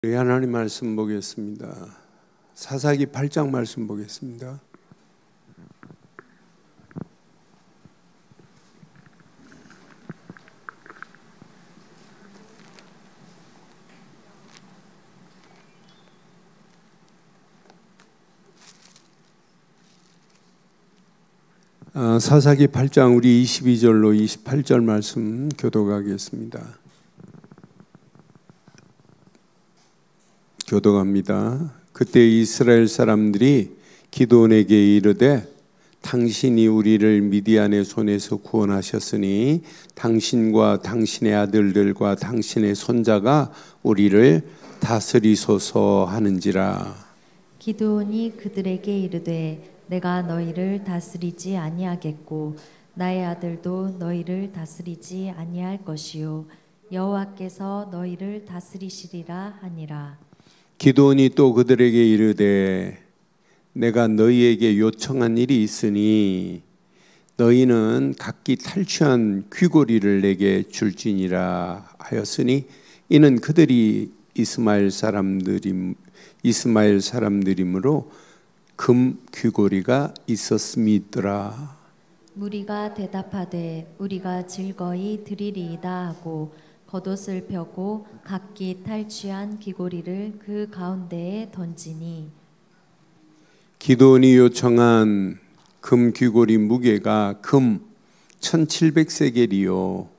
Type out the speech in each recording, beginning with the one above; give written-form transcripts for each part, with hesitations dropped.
우리 하나님 말씀 보겠습니다. 사사기 8장 말씀 보겠습니다. 사사기 8장 우리 22절로 28절 말씀 교독하겠습니다. 교독합니다. 그때 이스라엘 사람들이 기드온에게 이르되 당신이 우리를 미디안의 손에서 구원하셨으니 당신과 당신의 아들들과 당신의 손자가 우리를 다스리소서 하는지라. 기드온이 그들에게 이르되 내가 너희를 다스리지 아니하겠고 나의 아들도 너희를 다스리지 아니할 것이요 여호와께서 너희를 다스리시리라 하니라. 기드온이 또 그들에게 이르되 내가 너희에게 요청한 일이 있으니 너희는 각기 탈취한 귀고리를 내게 줄지니라 하였으니 이는 그들이 이스마엘 사람들이므로 금 귀고리가 있었음이더라. 무리가 대답하되 우리가 즐거이 드리리이다 하고 겉옷을 펴고 각기 탈취한 귀고리를 그 가운데에 던지니 기드온이 요청한 금 귀고리 무게가 금 1700세겔이요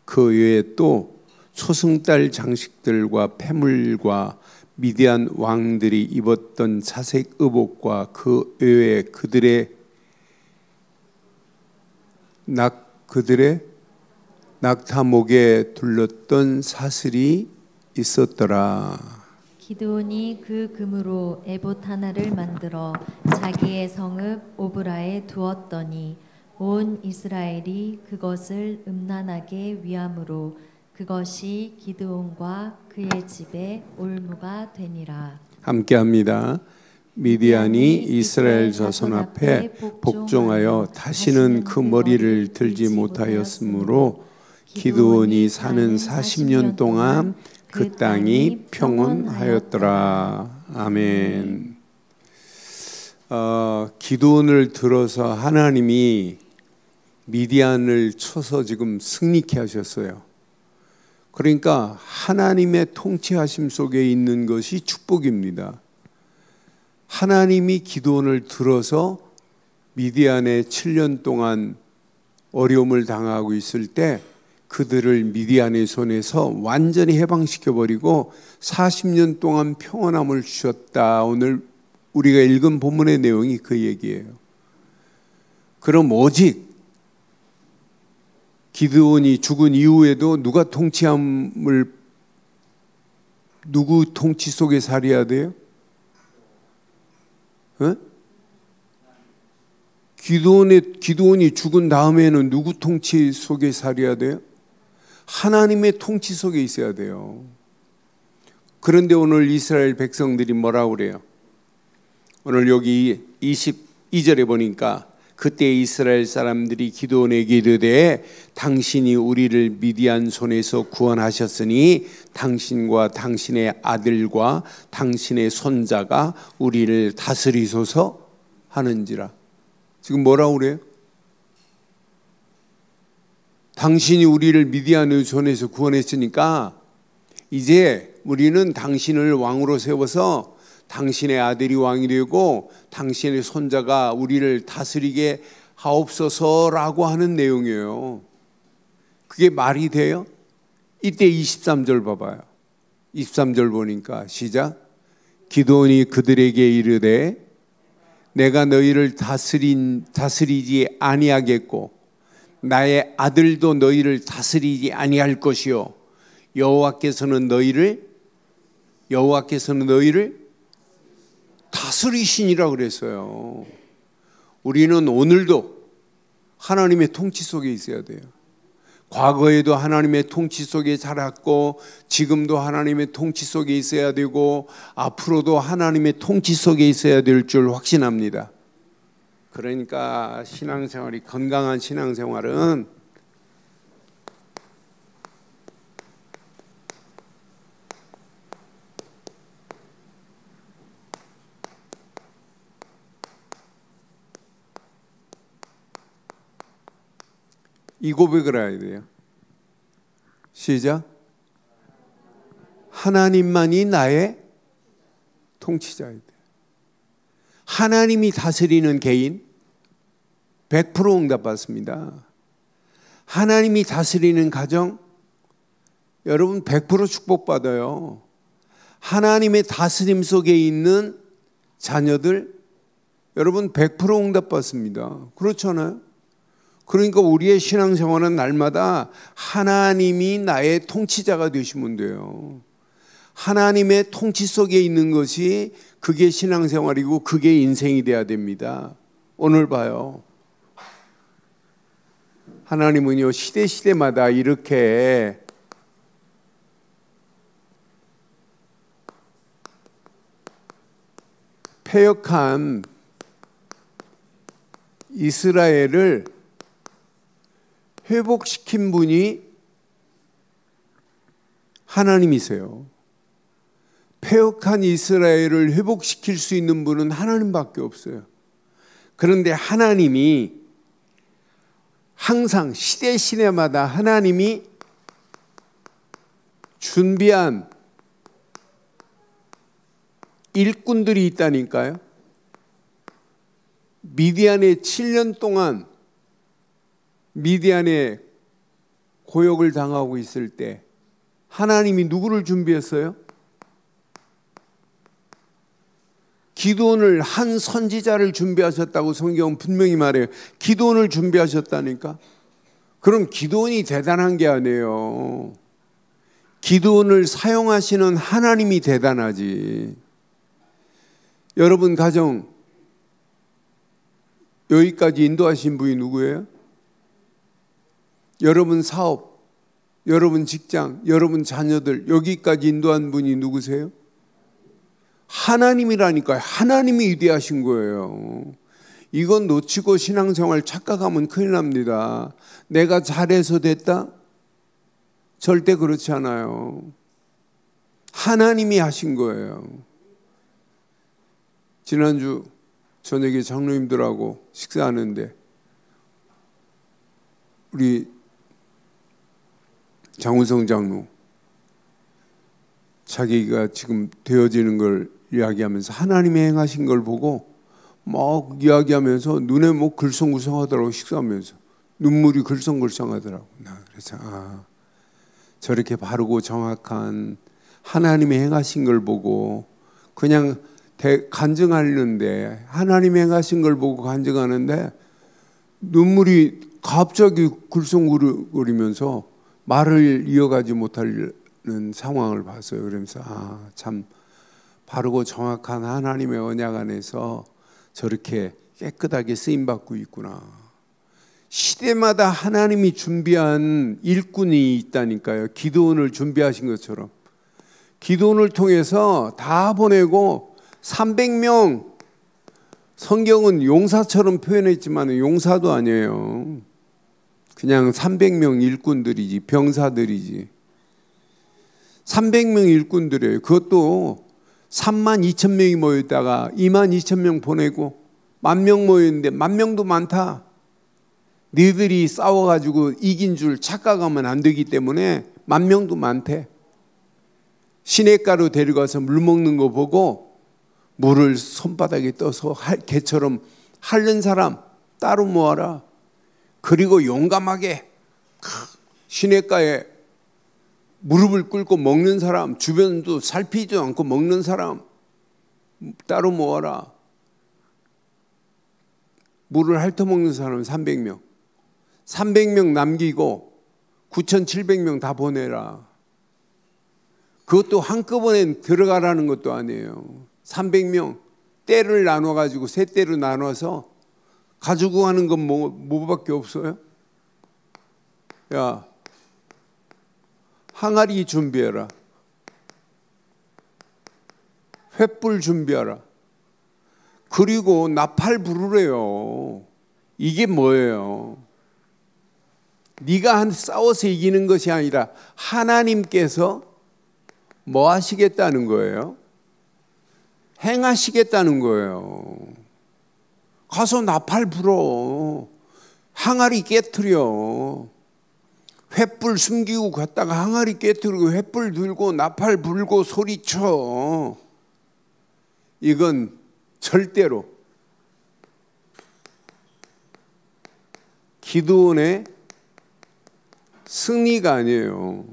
그 외에 또 초승달 장식들과 패물과 미디안 왕들이 입었던 자색 의복과 그 외에 그들의 낙타목에 둘렀던 사슬이 있었더라. 기드온이 그 금으로 에봇 하나를 만들어 자기의 성읍 오브라에 두었더니 온 이스라엘이 그것을 음란하게 위함으로 그것이 기드온과 그의 집에 올무가 되니라. 함께합니다. 미디안이 이스라엘 자손 앞에 복종하여 다시는 그 머리를 들지 못하였으므로 기드온이 사는 40년 동안 그 땅이 평온하였더라. 아멘. 기드온을 들어서 하나님이 미디안을 쳐서 지금 승리케 하셨어요. 그러니까 하나님의 통치하심 속에 있는 것이 축복입니다. 하나님이 기드온을 들어서 미디안에 7년 동안 어려움을 당하고 있을 때 그들을 미디안의 손에서 완전히 해방시켜버리고 40년 동안 평온함을 주셨다. 오늘 우리가 읽은 본문의 내용이 그 얘기예요. 그럼 오직 기드온이 죽은 이후에도 누구 통치 속에 살아야 돼요? 기드온이 죽은 다음에는 누구 통치 속에 살아야 돼요? 하나님의 통치 속에 있어야 돼요. 그런데 오늘 이스라엘 백성들이 뭐라고 그래요? 오늘 여기 22절에 보니까 그때 이스라엘 사람들이 기드온에게 이르되 당신이 우리를 미디안 손에서 구원하셨으니 당신과 당신의 아들과 당신의 손자가 우리를 다스리소서 하는지라. 지금 뭐라고 그래요? 당신이 우리를 미디안의 손에서 구원했으니까 이제 우리는 당신을 왕으로 세워서 당신의 아들이 왕이 되고 당신의 손자가 우리를 다스리게 하옵소서라고 하는 내용이에요. 그게 말이 돼요? 이때 23절 봐봐요. 23절 보니까 시작. 기드온이 그들에게 이르되 내가 너희를 다스리지 아니하겠고 나의 아들도 너희를 다스리지 아니할 것이요 여호와께서는 너희를 다스리시니라 그랬어요. 우리는 오늘도 하나님의 통치 속에 있어야 돼요. 과거에도 하나님의 통치 속에 살았고 지금도 하나님의 통치 속에 있어야 되고 앞으로도 하나님의 통치 속에 있어야 될 줄 확신합니다. 그러니까 건강한 신앙생활은 이 고백을 해야 돼요. 시작. 하나님만이 나의 통치자이다. 하나님이 다스리는 개인 100% 응답받습니다. 하나님이 다스리는 가정 여러분 100% 축복받아요. 하나님의 다스림 속에 있는 자녀들 여러분 100% 응답받습니다. 그렇잖아요. 그러니까 우리의 신앙생활은 날마다 하나님이 나의 통치자가 되시면 돼요. 하나님의 통치 속에 있는 것이 그게 신앙생활이고 그게 인생이 돼야 됩니다. 오늘 봐요. 하나님은요 시대마다 이렇게 패역한 이스라엘을 회복시킨 분이 하나님이세요. 패역한 이스라엘을 회복시킬 수 있는 분은 하나님밖에 없어요. 그런데 하나님이 항상 시대마다 하나님이 준비한 일꾼들이 있다니까요. 미디안에 7년 동안 미디안에 고역을 당하고 있을 때 하나님이 누구를 준비했어요? 기드온을 한 선지자를 준비하셨다고 성경은 분명히 말해요. 기드온을 준비하셨다니까. 그럼 기드온이 대단한 게 아니에요. 기드온을 사용하시는 하나님이 대단하지. 여러분 가정 여기까지 인도하신 분이 누구예요? 여러분 사업, 여러분 직장, 여러분 자녀들 여기까지 인도한 분이 누구세요? 하나님이라니까요. 하나님이 위대하신 거예요. 이건 놓치고 신앙생활 착각하면 큰일 납니다. 내가 잘해서 됐다? 절대 그렇지 않아요. 하나님이 하신 거예요. 지난주 저녁에 장로님들하고 식사하는데 우리 장훈성 장로 자기가 지금 되어지는 걸 이야기하면서 하나님이 행하신 걸 보고 막 이야기하면서 눈에 뭐 글썽글썽하더라고. 식사하면서 눈물이 글썽글썽하더라고. 그래서 저렇게 바르고 정확한 하나님이 행하신 걸 보고 그냥 간증하는데 하나님이 행하신 걸 보고 간증하는데 눈물이 갑자기 글썽거리면서 말을 이어가지 못하는 상황을 봤어요. 그러면서 참 바르고 정확한 하나님의 언약 안에서 저렇게 깨끗하게 쓰임받고 있구나. 시대마다 하나님이 준비한 일꾼이 있다니까요. 기드온을 준비하신 것처럼 기드온을 통해서 다 보내고 300명 성경은 용사처럼 표현했지만 용사도 아니에요. 그냥 300명 일꾼들이지 병사들이지. 300명 일꾼들이에요. 그것도 32,000명이 모였다가 22,000명 보내고 10,000명 모였는데 10,000명도 많다. 너희들이 싸워가지고 이긴 줄 착각하면 안 되기 때문에 10,000명도 많대. 시냇가로 데려가서 물 먹는 거 보고 물을 손바닥에 떠서 개처럼 핥는 사람 따로 모아라. 그리고 용감하게 시냇가에 무릎을 꿇고 먹는 사람, 주변도 살피지도 않고 먹는 사람 따로 모아라. 물을 핥아먹는 사람은 300명. 300명 남기고 9,700명 다 보내라. 그것도 한꺼번에 들어가라는 것도 아니에요. 300명 떼를 나눠가지고 세 떼로 나눠서 가지고 가는 건 뭐밖에 없어요? 야, 항아리 준비해라. 횃불 준비하라. 그리고 나팔 부르래요. 이게 뭐예요? 네가 싸워서 이기는 것이 아니라 하나님께서 뭐 하시겠다는 거예요? 행하시겠다는 거예요. 가서 나팔 불어. 항아리 깨트려. 횃불 숨기고 갔다가 항아리 깨뜨리고 횃불 들고 나팔 불고 소리쳐. 이건 절대로 기드온의 승리가 아니에요.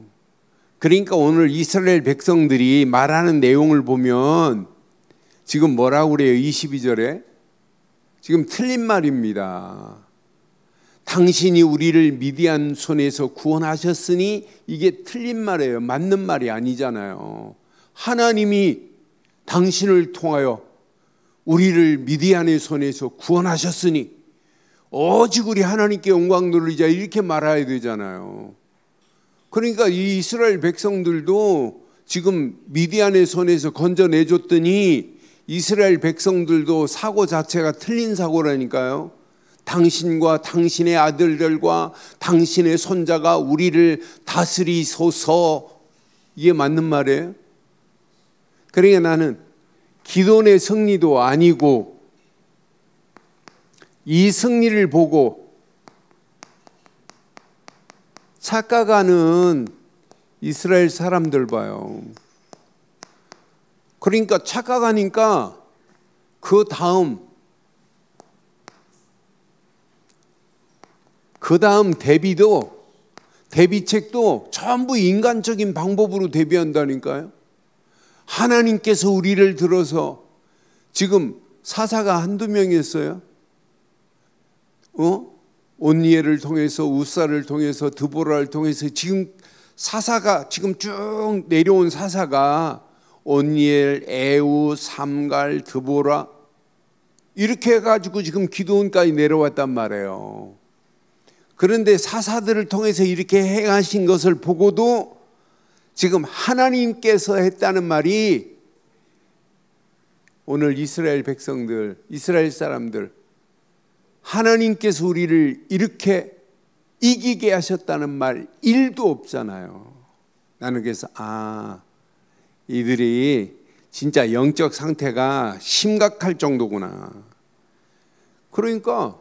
그러니까 오늘 이스라엘 백성들이 말하는 내용을 보면 지금 뭐라고 그래요? 22절에 지금 틀린 말입니다. 당신이 우리를 미디안 손에서 구원하셨으니, 이게 틀린 말이에요. 맞는 말이 아니잖아요. 하나님이 당신을 통하여 우리를 미디안의 손에서 구원하셨으니 오직 우리 하나님께 영광 돌리자, 이렇게 말해야 되잖아요. 그러니까 이 이스라엘 백성들도 지금 미디안의 손에서 건져내줬더니 이스라엘 백성들도 사고 자체가 틀린 사고라니까요. 당신과 당신의 아들들과 당신의 손자가 우리를 다스리소서, 이게 맞는 말이에요. 그러니까 나는 기드온의 승리도 아니고 이 승리를 보고 착각하는 이스라엘 사람들 봐요. 그러니까 착각하니까 그 다음 대비책도 전부 인간적인 방법으로 대비한다니까요. 하나님께서 우리를 들어서 지금 사사가 한두 명이었어요. 온니엘을 통해서, 우사를 통해서, 드보라를 통해서 지금 사사가 지금 쭉 내려온 사사가 온니엘, 에우, 삼갈, 드보라 이렇게 해가지고 지금 기드온까지 내려왔단 말이에요. 그런데 사사들을 통해서 이렇게 행하신 것을 보고도 지금 하나님께서 했다는 말이 오늘 이스라엘 백성들, 이스라엘 사람들, 하나님께서 우리를 이렇게 이기게 하셨다는 말 1도 없잖아요. 나는 그래서 이들이 진짜 영적 상태가 심각할 정도구나. 그러니까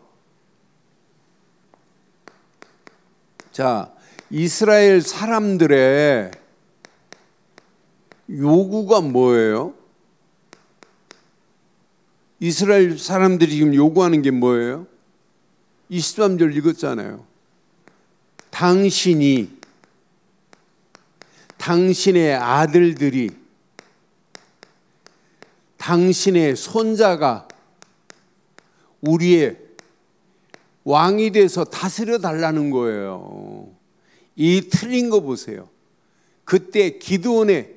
자, 이스라엘 사람들의 요구가 뭐예요? 이스라엘 사람들이 지금 요구하는 게 뭐예요? 23절 읽었잖아요. 당신의 아들들이, 당신의 손자가 우리의 왕이 돼서 다스려 달라는 거예요. 이 틀린 거 보세요. 그때 기드온의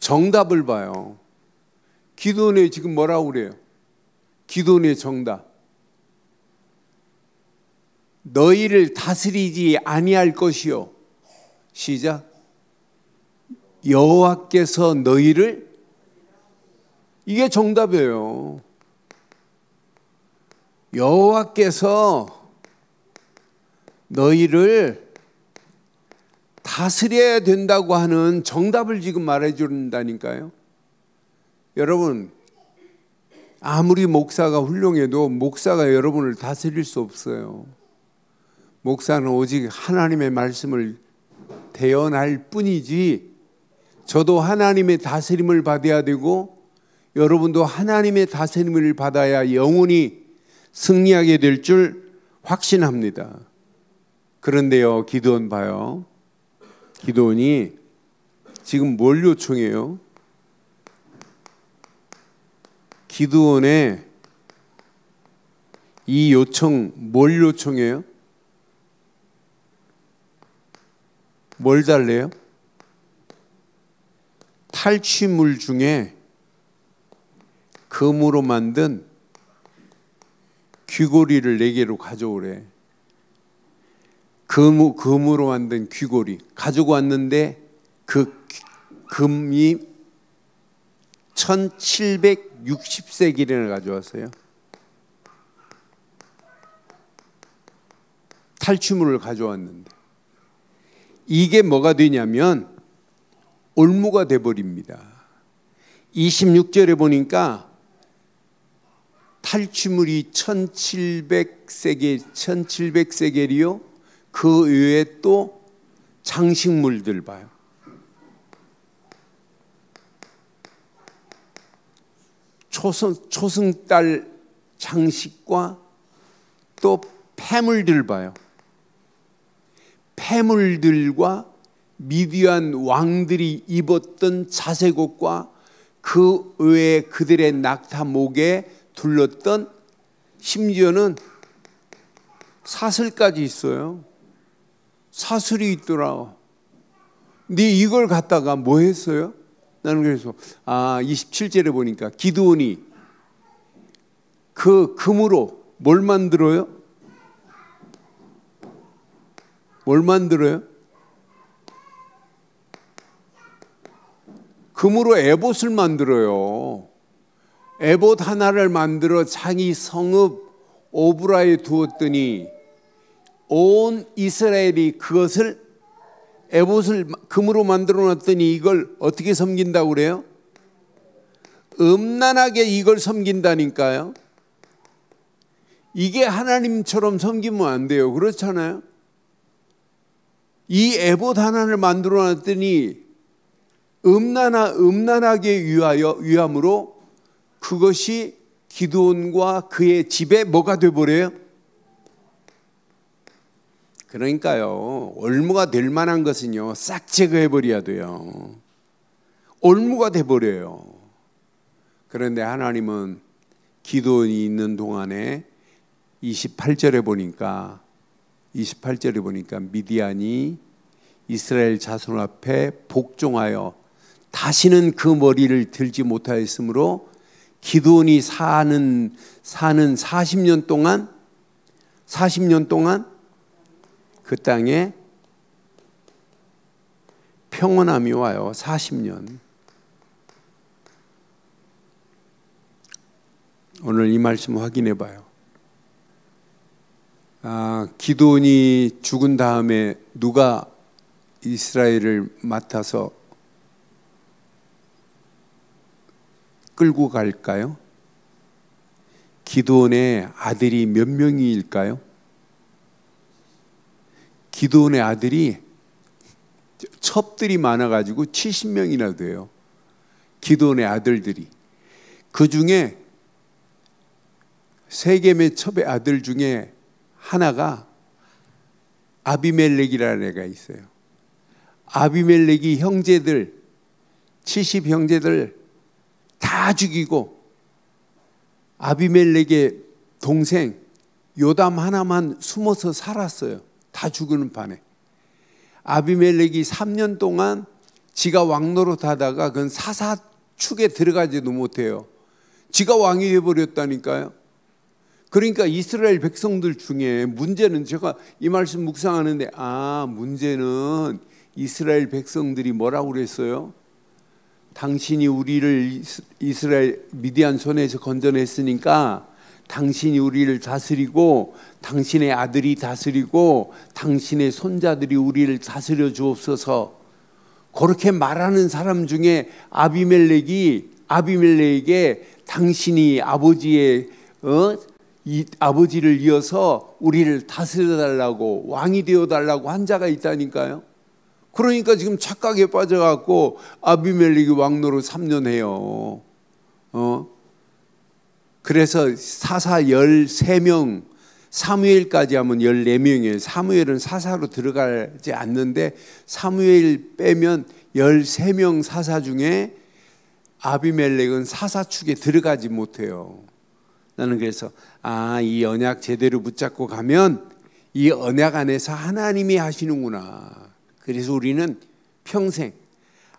정답을 봐요. 기드온의 지금 뭐라고 그래요? 기드온의 정답. 너희를 다스리지 아니할 것이요. 시작. 여호와께서 너희를, 이게 정답이에요. 여호와께서 너희를 다스려야 된다고 하는 정답을 지금 말해준다니까요. 여러분, 아무리 목사가 훌륭해도 목사가 여러분을 다스릴 수 없어요. 목사는 오직 하나님의 말씀을 대언할 뿐이지, 저도 하나님의 다스림을 받아야 되고 여러분도 하나님의 다스림을 받아야 영원히 승리하게 될 줄 확신합니다. 그런데요, 기드온 봐요. 기드온이 지금 뭘 요청해요? 기드온의 이 요청, 뭘 요청해요? 뭘 달래요? 탈취물 중에 금으로 만든 귀고리를 4개로 가져오래. 금으로 만든 귀고리 가지고 왔는데 그 금이 1760세겔을 가져왔어요. 탈취물을 가져왔는데 이게 뭐가 되냐면 올무가 돼버립니다. 26절에 보니까 탈취물이 1700세겔이요. 그 외에 또 장식물들 봐요. 초승달 장식과 또 폐물들 봐요. 폐물들과 미디안 왕들이 입었던 자색옷과 그 외에 그들의 낙타 목에 둘렀던, 심지어는 사슬까지 있어요. 사슬이 있더라. 근데 이걸 갖다가 뭐 했어요? 나는 그래서 27절에 보니까 기드온이 그 금으로 뭘 만들어요? 뭘 만들어요? 금으로 에봇을 만들어요. 에봇 하나를 만들어 자기 성읍 오브라에 두었더니 온 이스라엘이 그것을, 에봇을 금으로 만들어 놨더니 이걸 어떻게 섬긴다고 그래요? 음란하게 이걸 섬긴다니까요. 이게 하나님처럼 섬기면 안 돼요. 그렇잖아요. 이 에봇 하나를 만들어 놨더니 음란하게 위함으로 그것이 기드온과 그의 집에 뭐가 돼버려요? 그러니까요, 올무가 될 만한 것은요 싹 제거해버려야 돼요. 올무가 돼버려요. 그런데 하나님은 기드온이 있는 동안에 28절에 보니까 미디안이 이스라엘 자손 앞에 복종하여 다시는 그 머리를 들지 못하였으므로 기드온이 사는 40년 동안 그 땅에 평온함이 와요. 40년. 오늘 이 말씀 확인해 봐요. 기드온이 죽은 다음에 누가 이스라엘을 맡아서 끌고 갈까요? 기드온의 아들이 몇 명일까요? 기드온의 아들이 첩들이 많아가지고 70명이나 돼요. 기드온의 아들들이. 그 중에 세겜의 첩의 아들 중에 하나가 아비멜렉이라는 애가 있어요. 아비멜렉이 형제들 70형제들 다 죽이고 아비멜렉의 동생 요담 하나만 숨어서 살았어요. 다 죽는 판에. 아비멜렉이 3년 동안 지가 왕노릇 하다가 그건 사사축에 들어가지도 못해요. 지가 왕이 되어버렸다니까요. 그러니까 이스라엘 백성들 중에 문제는, 제가 이 말씀 묵상하는데 문제는 이스라엘 백성들이 뭐라고 그랬어요? 당신이 우리를 이스라엘 미디안 손에서 건져냈으니까 당신이 우리를 다스리고 당신의 아들이 다스리고 당신의 손자들이 우리를 다스려 주옵소서. 그렇게 말하는 사람 중에 아비멜렉에게 당신이 아버지를 이어서 우리를 다스려달라고, 왕이 되어달라고 한 자가 있다니까요. 그러니까 지금 착각에 빠져갖고 아비멜렉이 왕노로 3년 해요. 그래서 사사 13명, 사무엘까지 하면 14명이에요. 사무엘은 사사로 들어가지 않는데 사무엘 빼면 13명 사사 중에 아비멜렉은 사사축에 들어가지 못해요. 나는 그래서 이 언약 제대로 붙잡고 가면 이 언약 안에서 하나님이 하시는구나. 그래서 우리는 평생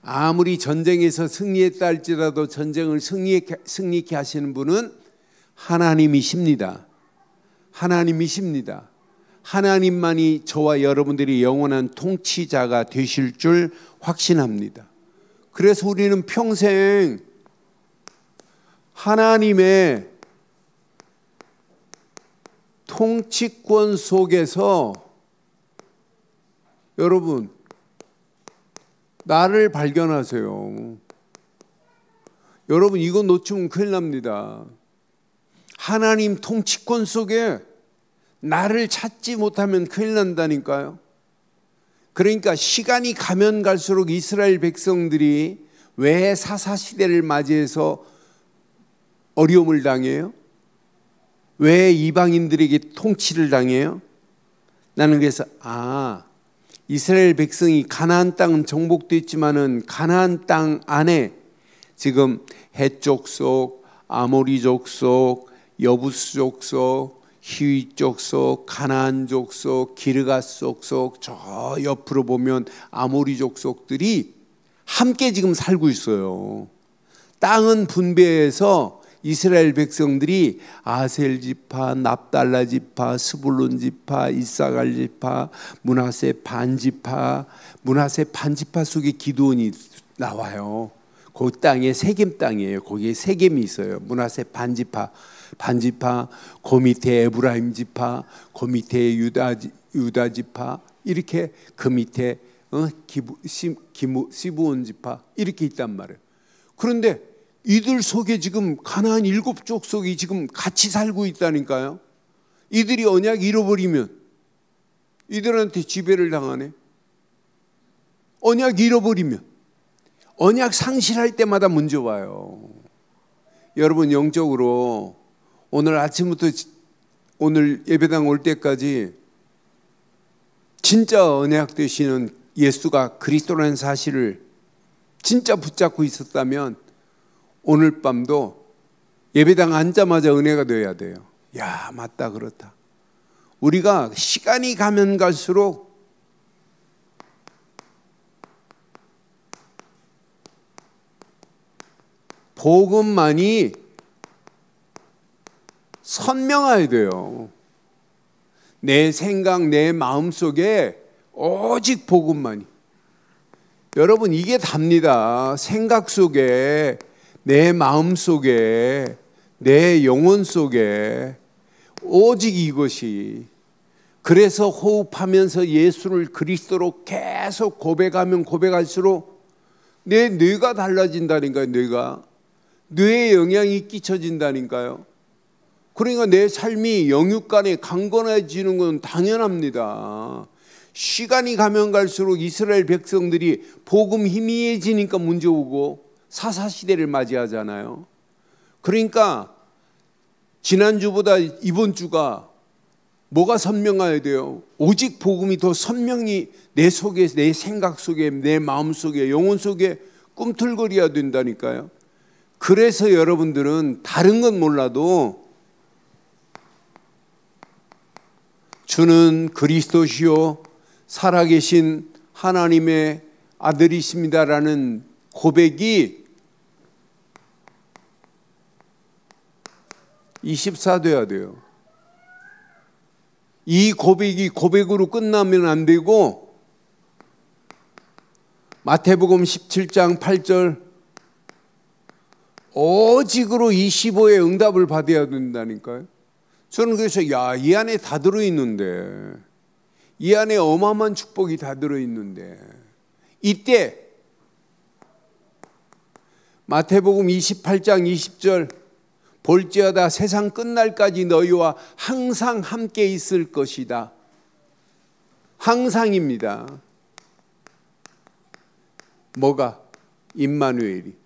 아무리 전쟁에서 승리했다 할지라도 전쟁을 승리케 하시는 분은 하나님이십니다. 하나님이십니다. 하나님만이 저와 여러분들이 영원한 통치자가 되실 줄 확신합니다. 그래서 우리는 평생 하나님의 통치권 속에서, 여러분 나를 발견하세요. 여러분 이거 놓치면 큰일 납니다. 하나님 통치권 속에 나를 찾지 못하면 큰일 난다니까요. 그러니까 시간이 가면 갈수록 이스라엘 백성들이 왜 사사시대를 맞이해서 어려움을 당해요? 왜 이방인들에게 통치를 당해요? 나는 그래서 이스라엘 백성이 가나안 땅은 정복됐지만은 가나안 땅 안에 지금 헷 족속, 아모리 족속, 여부스 족속, 히윗 족속, 가나안 족속, 기르가스 족속, 저 옆으로 보면 아모리 족속들이 함께 지금 살고 있어요. 땅은 분배해서 이스라엘 백성들이 아셀 지파, 납달라 지파, 스불론 지파, 이사갈 지파, 므낫세 반지파, 므낫세 반지파 속에 기드온이 나와요. 그 땅에 세겜 땅이에요. 거기에 세겜이 있어요. 므낫세 반지파, 그 밑에 에브라임 지파, 그 밑에 유다 지파, 이렇게 그 밑에 시브온 지파 이렇게 있단 말이에요. 그런데 이들 속에 지금 가나안 7족속이 지금 같이 살고 있다니까요. 이들이 언약 잃어버리면 이들한테 지배를 당하네. 언약 잃어버리면, 언약 상실할 때마다 문제 와요. 여러분, 영적으로 오늘 아침부터 오늘 예배당 올 때까지 진짜 언약 되시는 예수가 그리스도라는 사실을 진짜 붙잡고 있었다면 오늘 밤도 예배당 앉자마자 은혜가 되어야 돼요. 야, 맞다, 그렇다. 우리가 시간이 가면 갈수록 복음만이 선명해야 돼요. 내 생각, 내 마음속에 오직 복음만이. 여러분, 이게 답니다. 생각 속에, 내 마음 속에, 내 영혼 속에 오직 이것이. 그래서 호흡하면서 예수를 그리스도로 계속 고백하면 고백할수록 내 뇌가 달라진다니까요. 뇌에 영향이 끼쳐진다니까요. 그러니까 내 삶이 영육간에 강건해지는 건 당연합니다. 시간이 가면 갈수록 이스라엘 백성들이 복음 희미해지니까 문제 오고 사사시대를 맞이하잖아요. 그러니까 지난주보다 이번 주가 뭐가 선명해야 돼요? 오직 복음이 더 선명히 내 속에, 내 생각 속에, 내 마음 속에, 영혼 속에 꿈틀거려야 된다니까요. 그래서 여러분들은 다른 건 몰라도 주는 그리스도시요 살아계신 하나님의 아들이십니다라는 고백이 24돼야 돼요. 이 고백이 고백으로 끝나면 안 되고 마태복음 17장 8절 오직으로 25의 응답을 받아야 된다니까요. 저는 그래서 이 안에 다 들어있는데, 이 안에 어마어마한 축복이 다 들어있는데, 이때 마태복음 28장 20절 볼지어다 세상 끝날까지 너희와 항상 함께 있을 것이다. 항상입니다. 뭐가? 임마누엘이.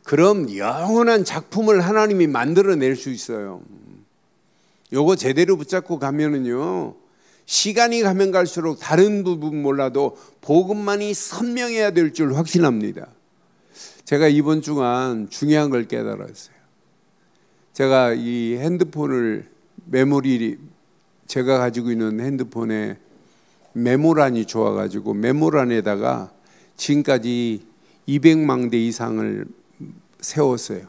그럼 영원한 작품을 하나님이 만들어낼 수 있어요. 요거 제대로 붙잡고 가면은요, 시간이 가면 갈수록 다른 부분 몰라도 복음만이 선명해야 될 줄 확신합니다. 제가 이번 주간 중요한 걸 깨달았어요. 제가 이 핸드폰을 제가 가지고 있는 핸드폰에 메모란이 좋아가지고 메모란에다가 지금까지 200망대 이상을 세웠어요.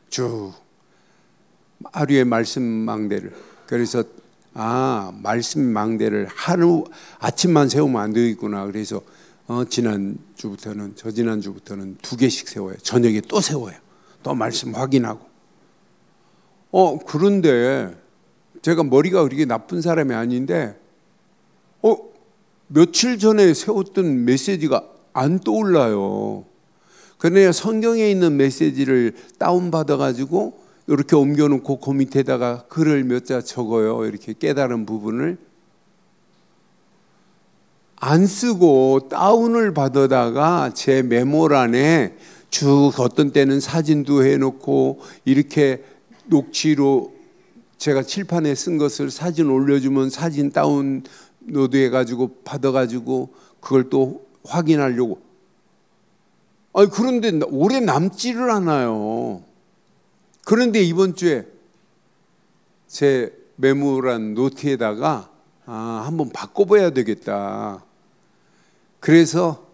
쭉 하루에 말씀 망대를. 그래서 말씀 망대를 하루 아침만 세우면 안 되겠구나. 그래서 지난주부터는 2개씩 세워요. 저녁에 또 세워요. 또 말씀 확인하고. 그런데 제가 머리가 그렇게 나쁜 사람이 아닌데 며칠 전에 세웠던 메시지가 안 떠올라요. 그런데 성경에 있는 메시지를 다운받아가지고 이렇게 옮겨놓고 그 밑에다가 글을 몇 자 적어요. 이렇게 깨달은 부분을. 안 쓰고 다운을 받아다가 제 메모란에 쭉 어떤 때는 사진도 해놓고 이렇게 녹취로 제가 칠판에 쓴 것을 사진 올려주면 사진 다운로드 해가지고 받아가지고 그걸 또 확인하려고. 아니 그런데 오래 남지를 않아요. 그런데 이번 주에 제 메모란 노트에다가 한번 바꿔봐야 되겠다. 그래서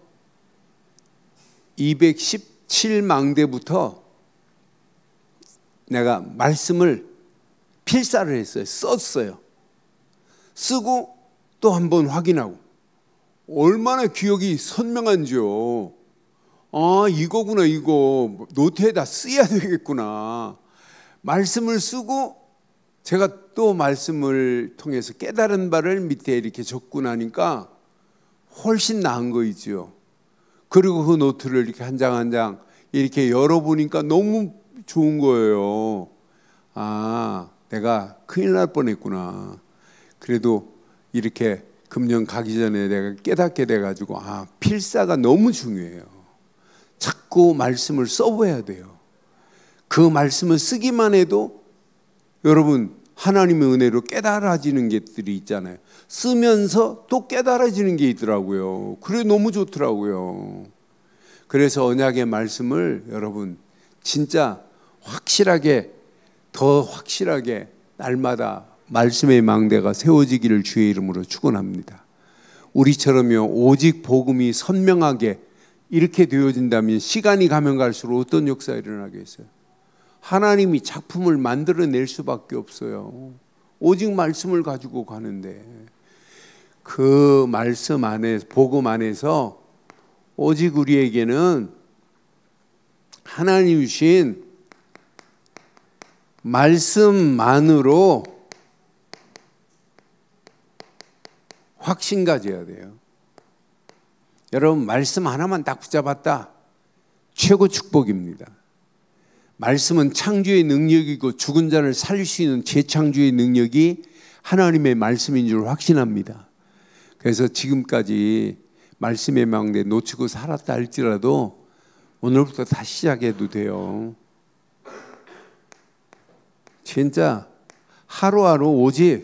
217망대부터 내가 말씀을 필사를 했어요. 썼어요. 쓰고 또 한번 확인하고 얼마나 기억이 선명한지요. 이거구나, 이거 노트에다 써야 되겠구나. 말씀을 쓰고 제가 또 말씀을 통해서 깨달은 바를 밑에 이렇게 적고 나니까 훨씬 나은 거이죠. 그리고 그 노트를 이렇게 한 장 한 장 이렇게 열어보니까 너무 좋은 거예요. 내가 큰일 날 뻔했구나. 그래도 이렇게 금년 가기 전에 내가 깨닫게 돼가지고 필사가 너무 중요해요. 자꾸 말씀을 써봐야 돼요. 그 말씀을 쓰기만 해도 여러분 하나님의 은혜로 깨달아지는 것들이 있잖아요. 쓰면서 또 깨달아지는 게 있더라고요. 그래 너무 좋더라고요. 그래서 언약의 말씀을 여러분 진짜 확실하게 더 확실하게 날마다 말씀의 망대가 세워지기를 주의 이름으로 축원합니다. 우리처럼요 오직 복음이 선명하게 이렇게 되어진다면 시간이 가면 갈수록 어떤 역사가 일어나겠어요? 하나님이 작품을 만들어낼 수밖에 없어요. 오직 말씀을 가지고 가는데 그 말씀 안에 복음 안에서 오직 우리에게는 하나님 주신 말씀만으로 확신 가져야 돼요. 여러분 말씀 하나만 딱 붙잡았다 최고 축복입니다. 말씀은 창조의 능력이고 죽은 자를 살릴 수 있는 재창조의 능력이 하나님의 말씀인 줄 확신합니다. 그래서 지금까지 말씀의 망대 놓치고 살았다 할지라도 오늘부터 다시 시작해도 돼요. 진짜 하루하루 오직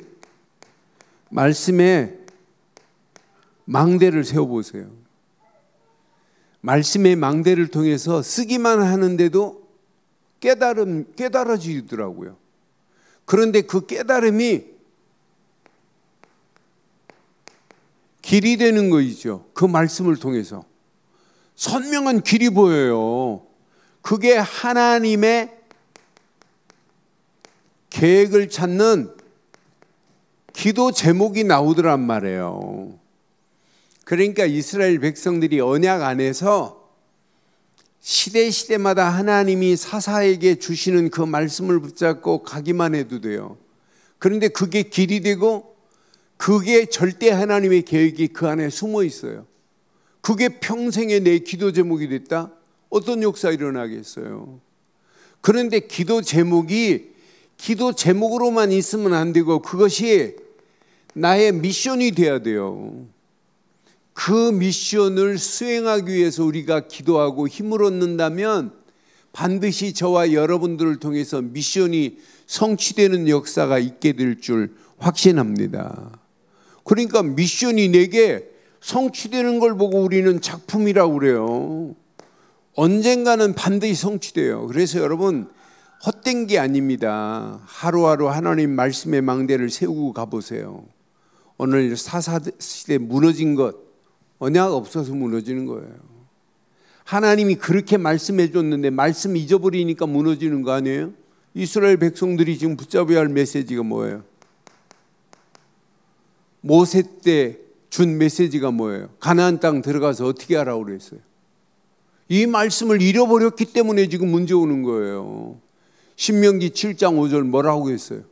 말씀의 망대를 세워보세요. 말씀의 망대를 통해서 쓰기만 하는데도 깨달아지더라고요. 그런데 그 깨달음이 길이 되는 거이죠. 그 말씀을 통해서 선명한 길이 보여요. 그게 하나님의 계획을 찾는 기도 제목이 나오더란 말이에요. 그러니까 이스라엘 백성들이 언약 안에서 시대마다 하나님이 사사에게 주시는 그 말씀을 붙잡고 가기만 해도 돼요. 그런데 그게 길이 되고 그게 절대 하나님의 계획이 그 안에 숨어 있어요. 그게 평생의 내 기도 제목이 됐다? 어떤 역사 일어나겠어요? 그런데 기도 제목이 기도 제목으로만 있으면 안 되고 그것이 나의 미션이 돼야 돼요. 그 미션을 수행하기 위해서 우리가 기도하고 힘을 얻는다면 반드시 저와 여러분들을 통해서 미션이 성취되는 역사가 있게 될 줄 확신합니다. 그러니까 미션이 내게 성취되는 걸 보고 우리는 작품이라고 그래요. 언젠가는 반드시 성취돼요. 그래서 여러분 헛된 게 아닙니다. 하루하루 하나님 말씀의 망대를 세우고 가보세요. 오늘 사사시대 무너진 것 언약 없어서 무너지는 거예요. 하나님이 그렇게 말씀해 줬는데 말씀 잊어버리니까 무너지는 거 아니에요? 이스라엘 백성들이 지금 붙잡아야 할 메시지가 뭐예요? 모세 때 준 메시지가 뭐예요? 가나안 땅 들어가서 어떻게 하라고 그랬어요? 이 말씀을 잃어버렸기 때문에 지금 문제 오는 거예요. 신명기 7장 5절 뭐라고 했어요?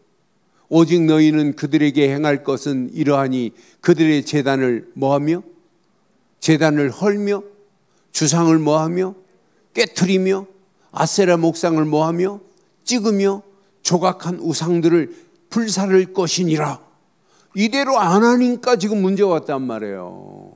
오직 너희는 그들에게 행할 것은 이러하니 그들의 제단을 뭐하며? 제단을 헐며 주상을 뭐하며? 깨트리며 아세라 목상을 뭐하며 찍으며 조각한 우상들을 불사를 것이니라. 이대로 안 하니까 지금 문제가 왔단 말이에요.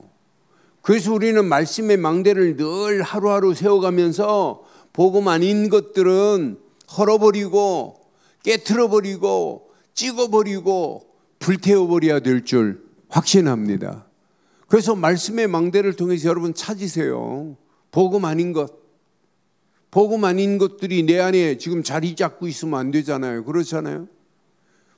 그래서 우리는 말씀의 망대를 늘 하루하루 세워가면서 복음 아닌 것들은 헐어버리고 깨트려버리고 찍어버리고 불태워버려야 될 줄 확신합니다. 그래서 말씀의 망대를 통해서 여러분 찾으세요. 복음 아닌 것, 복음 아닌 것들이 내 안에 지금 자리 잡고 있으면 안 되잖아요. 그렇잖아요.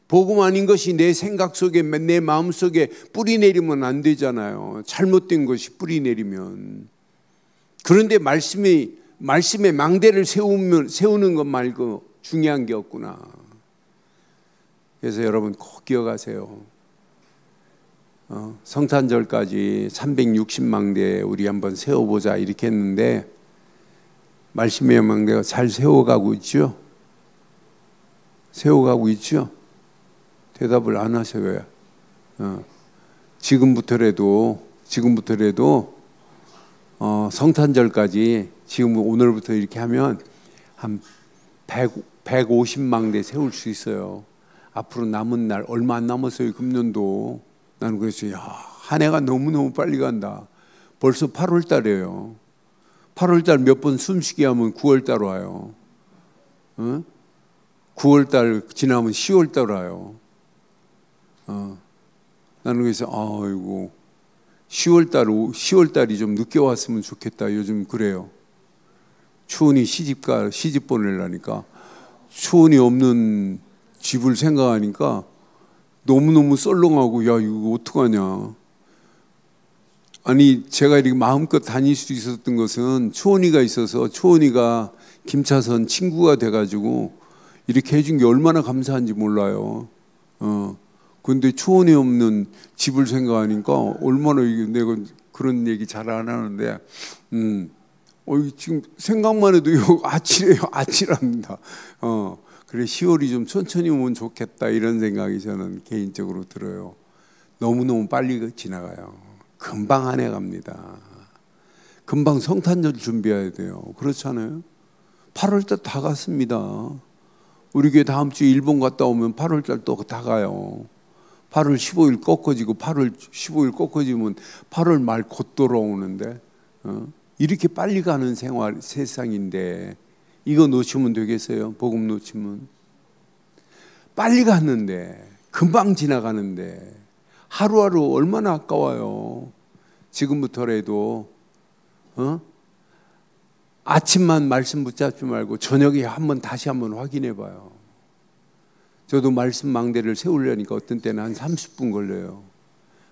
복음 아닌 것이 내 생각 속에, 내 마음 속에 뿌리 내리면 안 되잖아요. 잘못된 것이 뿌리 내리면. 그런데 말씀의 망대를 세우는 것 말고 중요한 게 없구나. 그래서 여러분 꼭 기억하세요. 성탄절까지 360망대 우리 한번 세워보자 이렇게 했는데 말씀의 망대가 잘 세워가고 있죠? 세워가고 있죠? 대답을 안 하셔요. 지금부터라도 성탄절까지 지금 오늘부터 이렇게 하면 한 150망대 세울 수 있어요. 앞으로 남은 날 얼마 안 남았어요. 금년도. 나는 그랬어요. 한 해가 너무너무 빨리 간다. 벌써 8월 달이에요. 8월 달 몇 번 숨쉬게 하면 9월 달 와요. 9월 달 지나면 10월 달 와요. 나는 그래서 아이고 10월 달이 좀 늦게 왔으면 좋겠다. 요즘 그래요. 초은이 시집 보내려니까 초은이 없는 집을 생각하니까 너무너무 썰렁하고 야 이거 어떡하냐. 아니 제가 이렇게 마음껏 다닐 수 있었던 것은 초은이가 있어서 초은이가 김차선 친구가 돼가지고 이렇게 해준 게 얼마나 감사한지 몰라요. 근데 초원이 없는 집을 생각하니까 얼마나 이게 내가 그런 얘기 잘 안 하는데 지금 생각만 해도 아찔해요. 아찔합니다. 그래 10월이 좀 천천히 오면 좋겠다 이런 생각이 저는 개인적으로 들어요. 너무너무 빨리 지나가요. 금방 한 해 갑니다. 금방 성탄절 준비해야 돼요. 그렇잖아요. 8월 달 다 갔습니다. 우리 교회 다음 주에 일본 갔다 오면 8월 달 또 다 가요. 8월 15일 꺾어지고 8월 15일 꺾어지면 8월 말 곧 돌아오는데 이렇게 빨리 가는 세상인데 이거 놓치면 되겠어요? 복음 놓치면 빨리 갔는데 금방 지나가는데 하루하루 얼마나 아까워요. 지금부터라도 아침만 말씀 붙잡지 말고 저녁에 다시 한번 확인해 봐요. 저도 말씀 망대를 세우려니까 어떤 때는 한 30분 걸려요.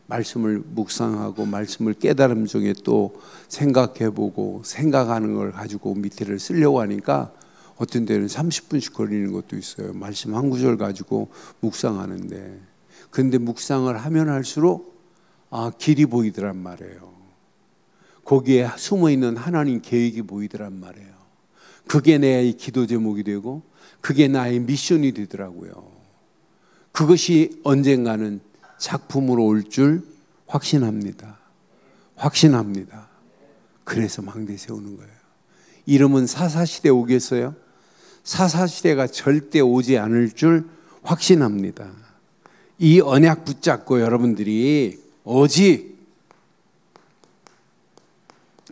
말씀을 묵상하고 말씀을 깨달음 중에 또 생각해보고 생각하는 걸 가지고 밑에를 쓰려고 하니까 어떤 때는 30분씩 걸리는 것도 있어요. 말씀 한 구절 가지고 묵상하는데. 그런데 묵상을 하면 할수록 길이 보이더란 말이에요. 거기에 숨어있는 하나님 계획이 보이더란 말이에요. 그게 내 기도 제목이 되고 그게 나의 미션이 되더라고요. 그것이 언젠가는 작품으로 올 줄 확신합니다. 확신합니다. 그래서 망대 세우는 거예요. 이름은 사사시대 오겠어요? 사사시대가 절대 오지 않을 줄 확신합니다. 이 언약 붙잡고 여러분들이 오직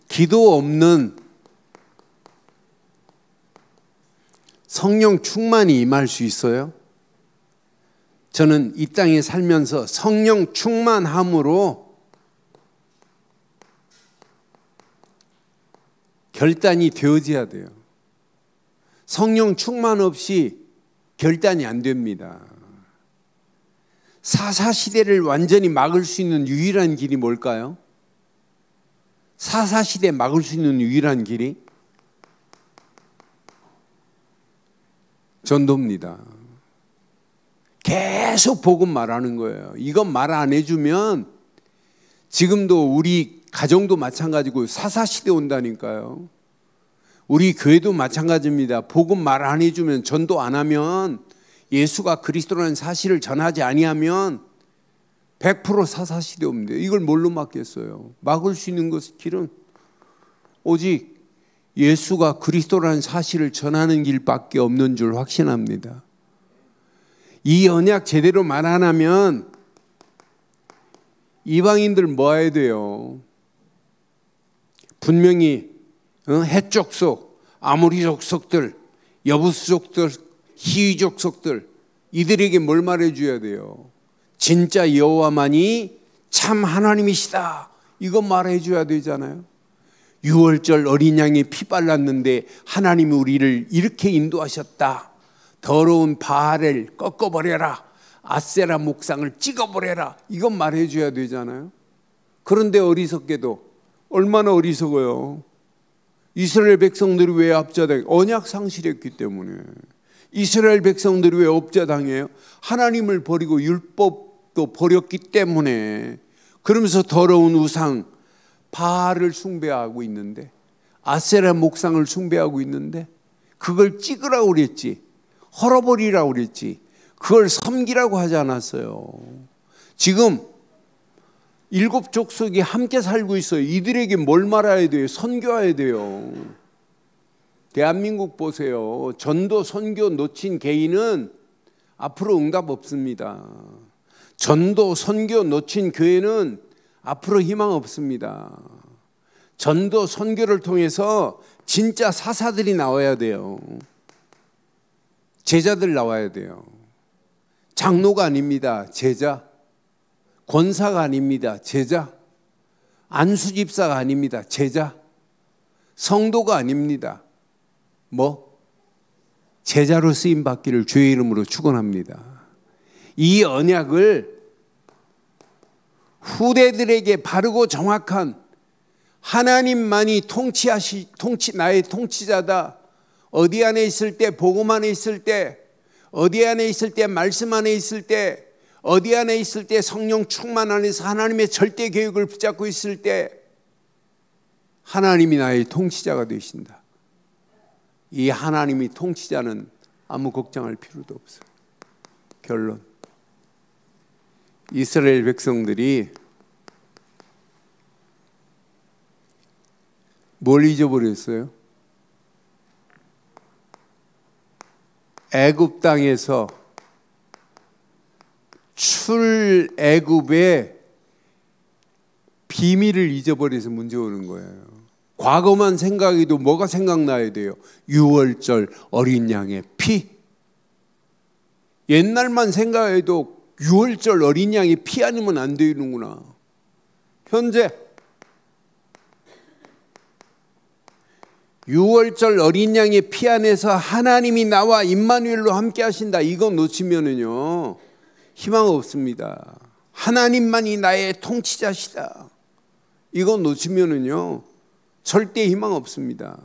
기도 없는 성령 충만이 임할 수 있어요? 저는 이 땅에 살면서 성령 충만함으로 결단이 되어져야 돼요. 성령 충만 없이 결단이 안 됩니다. 사사시대를 완전히 막을 수 있는 유일한 길이 뭘까요? 사사시대 막을 수 있는 유일한 길이 전도입니다. 계속 복음 말하는 거예요. 이건 말 안 해주면 지금도 우리 가정도 마찬가지고 사사시대 온다니까요. 우리 교회도 마찬가지입니다. 복음 말 안 해주면 전도 안 하면 예수가 그리스도라는 사실을 전하지 아니하면 100% 사사시대 옵니다. 이걸 뭘로 막겠어요? 막을 수 있는 길은 오직 예수가 그리스도라는 사실을 전하는 길밖에 없는 줄 확신합니다. 이 언약 제대로 말 안 하면 이방인들 뭐 해야 돼요? 분명히 해족속, 아모리 족속들, 여부수 족들, 히위 족속들, 이들에게 뭘 말해줘야 돼요? 진짜 여호와만이 참 하나님이시다, 이거 말해줘야 되잖아요. 6월절 어린 양이 피 발랐는데 하나님이 우리를 이렇게 인도하셨다. 더러운 바알을 꺾어버려라, 아세라 목상을 찍어버려라, 이건 말해줘야 되잖아요. 그런데 어리석게도, 얼마나 어리석어요. 이스라엘 백성들이 왜 압자당해요? 언약 상실했기 때문에. 이스라엘 백성들이 왜 압자당해요? 하나님을 버리고 율법도 버렸기 때문에. 그러면서 더러운 우상 바알을 숭배하고 있는데, 아세라 목상을 숭배하고 있는데, 그걸 찍으라고 그랬지, 헐어버리라고 그랬지, 그걸 섬기라고 하지 않았어요. 지금 7 족속이 함께 살고 있어요. 이들에게 뭘 말해야 돼요? 선교해야 돼요. 대한민국 보세요. 전도 선교 놓친 개인은 앞으로 응답 없습니다. 전도 선교 놓친 교회는 앞으로 희망 없습니다. 전도 선교를 통해서 진짜 사사들이 나와야 돼요. 제자들 나와야 돼요. 장로가 아닙니다. 제자. 권사가 아닙니다. 제자. 안수집사가 아닙니다. 제자. 성도가 아닙니다. 제자로 쓰임 받기를 주의 이름으로 축원합니다. 이 언약을 후대들에게 바르고 정확한, 하나님만이 나의 통치자다. 어디 안에 있을 때, 복음 안에 있을 때, 어디 안에 있을 때, 말씀 안에 있을 때, 어디 안에 있을 때, 성령 충만 안에서 하나님의 절대 계획을 붙잡고 있을 때 하나님이 나의 통치자가 되신다. 이 하나님이 통치자는 아무 걱정할 필요도 없어요. 결론, 이스라엘 백성들이 뭘 잊어버렸어요? 애굽 땅에서 출애굽의 비밀을 잊어버려서 문제 오는 거예요. 과거만 생각해도 뭐가 생각나야 돼요? 6월절 어린 양의 피. 옛날만 생각해도 6월절 어린 양의 피 아니면 안 되는구나. 현재 6월절 어린 양의 피 안에서 하나님이 나와 임마누엘로 함께 하신다. 이거 놓치면은요 희망 없습니다. 하나님만이 나의 통치자시다. 이거 놓치면은요 절대 희망 없습니다.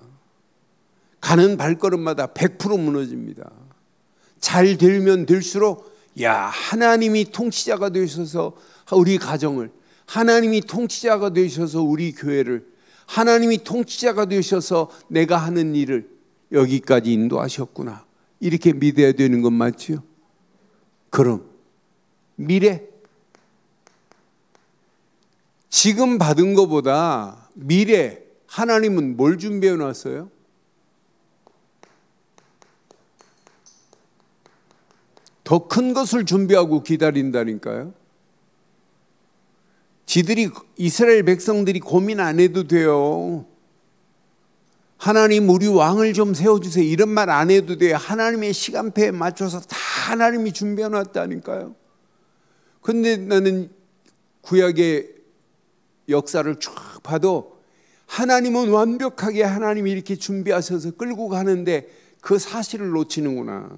가는 발걸음마다 100% 무너집니다. 잘 되면 될수록 하나님이 통치자가 되셔서 우리 가정을, 하나님이 통치자가 되셔서 우리 교회를, 하나님이 통치자가 되셔서 내가 하는 일을 여기까지 인도하셨구나, 이렇게 믿어야 되는 건 맞죠? 그럼 미래, 지금 받은 것보다 미래 하나님은 뭘 준비해 놨어요? 더 큰 것을 준비하고 기다린다니까요. 이스라엘 백성들이 고민 안 해도 돼요. 하나님 우리 왕을 좀 세워주세요, 이런 말 안 해도 돼요. 하나님의 시간표에 맞춰서 다 하나님이 준비해 놨다니까요. 근데 나는 구약의 역사를 쭉 봐도 하나님은 완벽하게 하나님이 이렇게 준비하셔서 끌고 가는데 그 사실을 놓치는구나.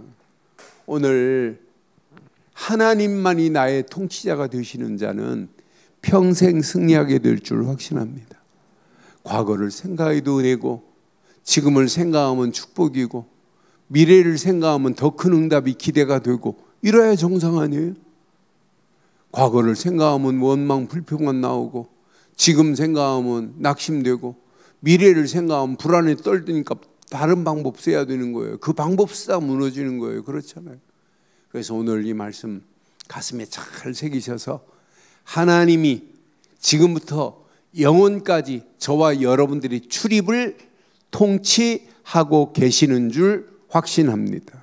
오늘 하나님만이 나의 통치자가 되시는 자는 평생 승리하게 될 줄 확신합니다. 과거를 생각해도 은혜고, 지금을 생각하면 축복이고, 미래를 생각하면 더 큰 응답이 기대가 되고, 이래야 정상 아니에요? 과거를 생각하면 원망 불평만 나오고, 지금 생각하면 낙심되고, 미래를 생각하면 불안에 떨드니까 다른 방법 써야 되는 거예요. 그 방법 쓰다 무너지는 거예요. 그렇잖아요. 그래서 오늘 이 말씀 가슴에 잘 새기셔서 하나님이 지금부터 영원까지 저와 여러분들이 출입을 통치하고 계시는 줄 확신합니다.